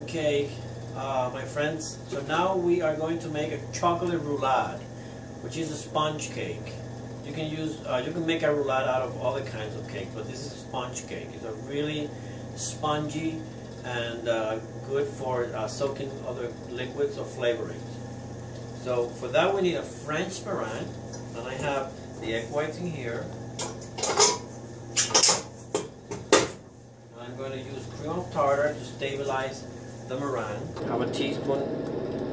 Okay, my friends, so now we are going to make a chocolate roulade, which is a sponge cake. You can use, you can make a roulade out of other kinds of cake, but this is a sponge cake. It's a really spongy and good for soaking other liquids or flavorings. So for that we need a French meringue, and I have the egg whites in here. I'm going to use cream of tartar to stabilize the meringue. I have a teaspoon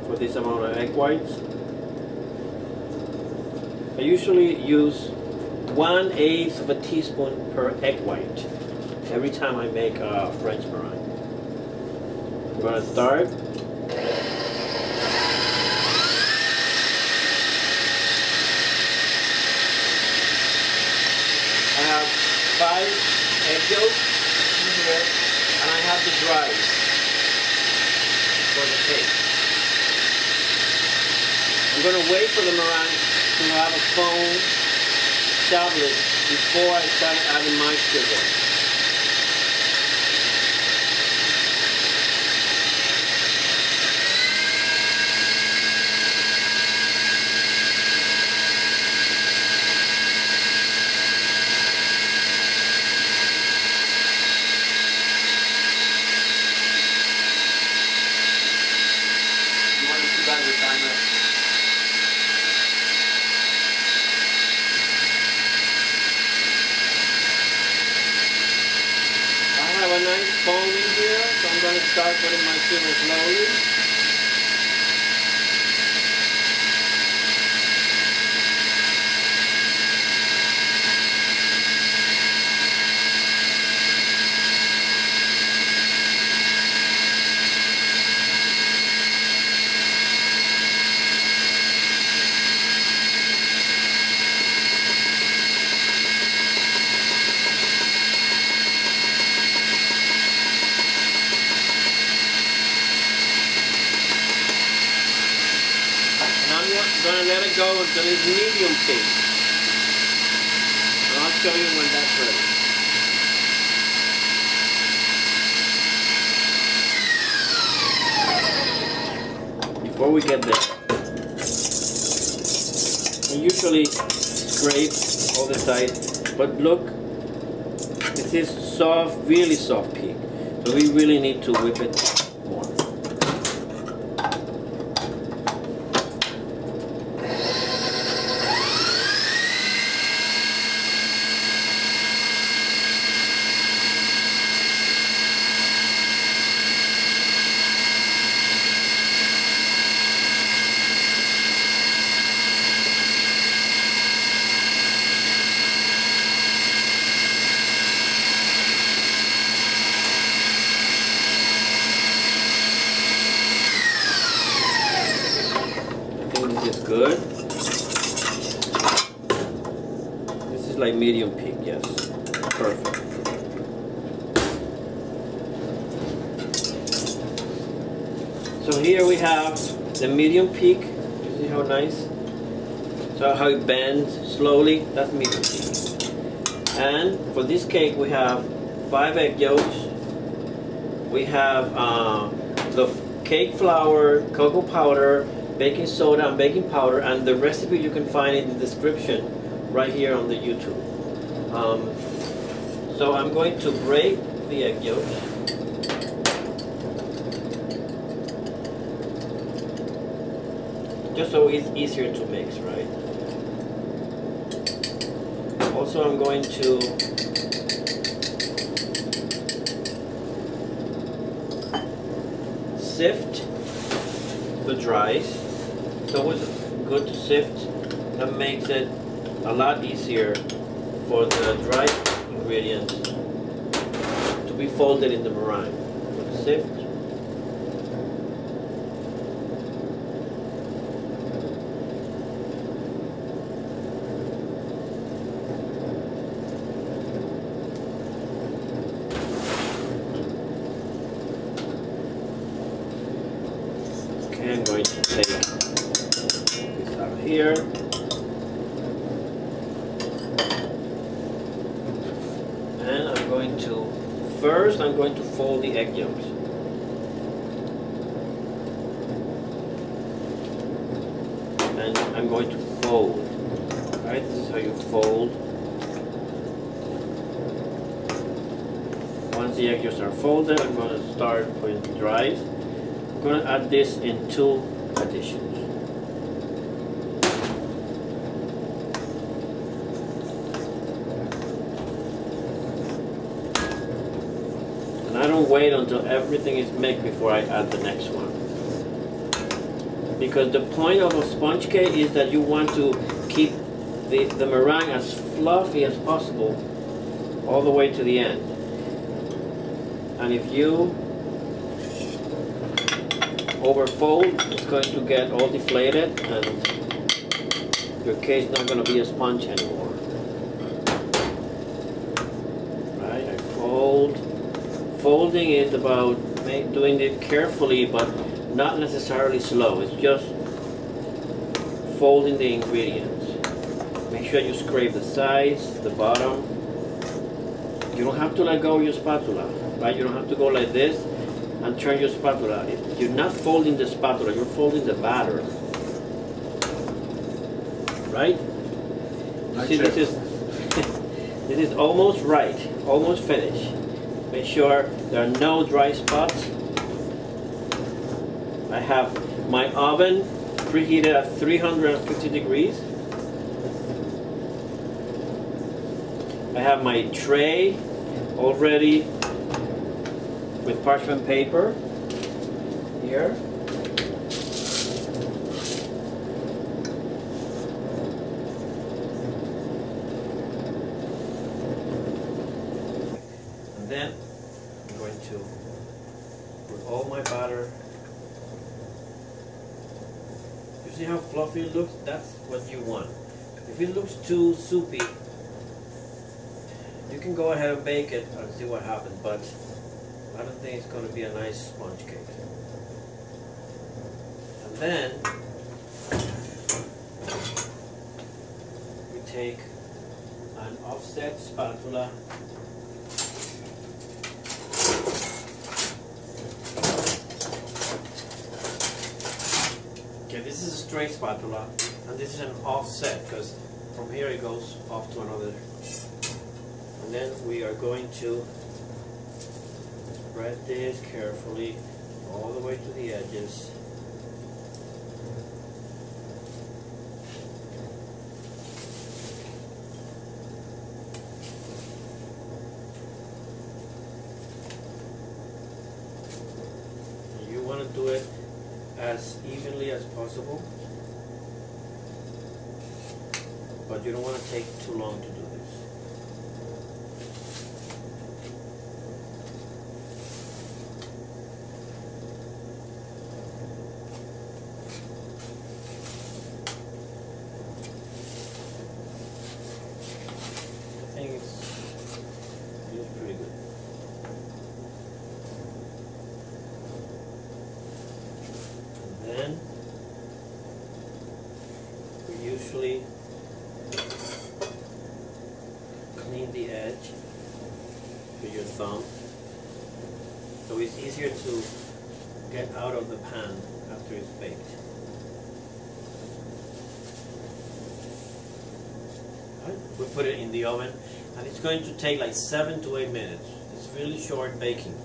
for this amount of egg whites. I usually use 1/8 of a teaspoon per egg white every time I make a French meringue. I'm going to start. I have 5 egg yolks in here, and I have the dries for the cake. I'm going to wait for the meringue to have a foam established before I start adding my sugar. You want to see that with timer? I have a nice foam in here, so I'm going to start putting my sugar slowly. I'm going to let it go until it's medium pink. And I'll show you when that's ready. Before we get there, I usually scrape all the sides, but look, this is soft, really soft pink. So we really need to whip it more. This is good. This is like medium pink, yes. Perfect. So here we have the medium pink. You see how nice? So how it bends slowly, that's medium pink. And for this cake we have 5 egg yolks. We have the cake flour, cocoa powder, baking soda and baking powder, and the recipe you can find in the description right here on the YouTube. So I'm going to break the egg yolks. Just so it's easier to mix, right? Also I'm going to sift the dries. It's always good to sift. That makes it a lot easier for the dry ingredients to be folded in the meringue. Sift. Okay, I'm going to take this out here. And I'm going to, first I'm going to fold the egg yolks. I'm going to fold. Right, this is how you fold. Once the edges are folded, I'm going to start putting the dries. I'm going to add this in 2 additions. And I don't wait until everything is mixed before I add the next one. Because the point of a sponge cake is that you want to keep the meringue as fluffy as possible all the way to the end. And if you overfold, it's going to get all deflated and your cake's not going to be a sponge anymore. Right, I fold. Folding is about doing it carefully, but not necessarily slow. It's just folding the ingredients. Make sure you scrape the sides, the bottom. You don't have to let go of your spatula, right? You don't have to go like this and turn your spatula. You're not folding the spatula, you're folding the batter. Right? You see, this is almost right, almost finished. Make sure there are no dry spots. I have my oven preheated at 350 degrees. I have my tray already with parchment paper here. And then I'm going to put all my batter. You see how fluffy it looks? That's what you want. If it looks too soupy, you can go ahead and bake it and see what happens, but I don't think it's going to be a nice sponge cake. And then we take an offset spatula . Okay, this is a straight spatula, and this is an offset because from here it goes off to another. And then we are going to spread this carefully all the way to the edges. You want to do it as evenly as possible, but you don't want to take too long to do this. I think it's pretty good. And then we usually clean the edge with your thumb, so it's easier to get out of the pan after it's baked. Right. We put it in the oven, and it's going to take like 7 to 8 minutes. It's really short baking,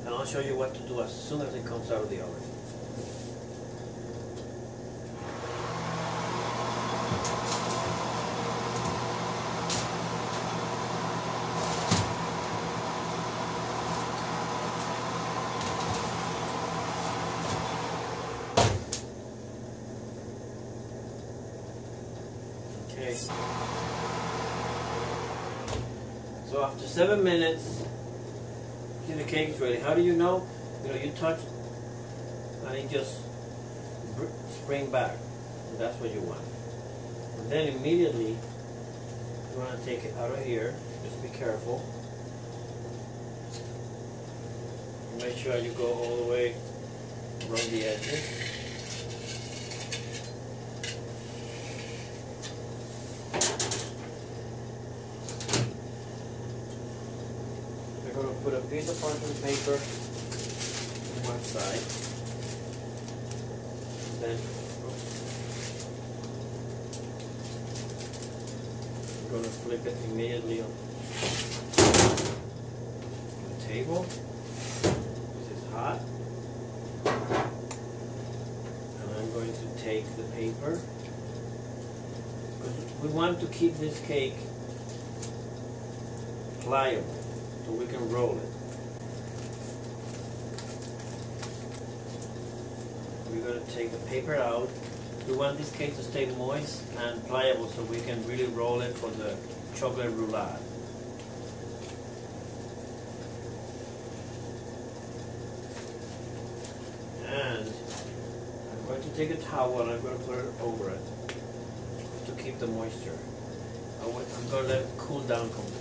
and I'll show you what to do as soon as it comes out of the oven. Okay. So after 7 minutes, see the cake is ready. How do you know? You know, you touch and it just spring back. And that's what you want. And then immediately you want to take it out of here. Just be careful. Make sure you go all the way around the edges. Put a piece of parchment paper on one side, then I'm going to flip it immediately on the table. This is hot. And I'm going to take the paper. Because we want to keep this cake pliable so we can roll it. We're going to take the paper out. We want this cake to stay moist and pliable so we can really roll it for the chocolate roulade. And I'm going to take a towel and I'm going to put it over it to keep the moisture. I'm going to let it cool down completely.